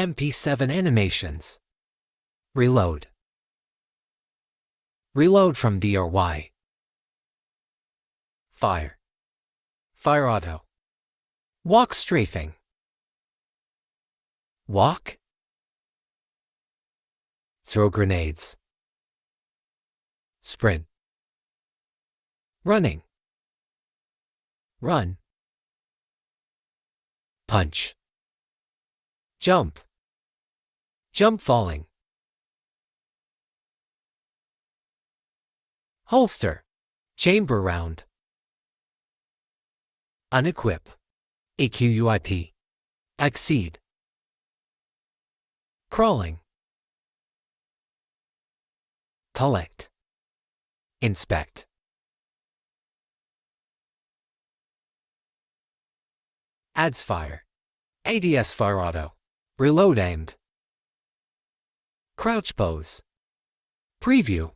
MP7 animations. Reload. Reload from DRY. Fire. Fire auto. Walk strafing. Walk. Throw grenades. Sprint. Running. Run. Punch. Jump. Jump falling. Holster. Chamber round. Unequip. EQUIP. Exceed. Crawling. Collect. Inspect. Adds fire. ADS fire auto. Reload aimed. Crouch pose. Preview.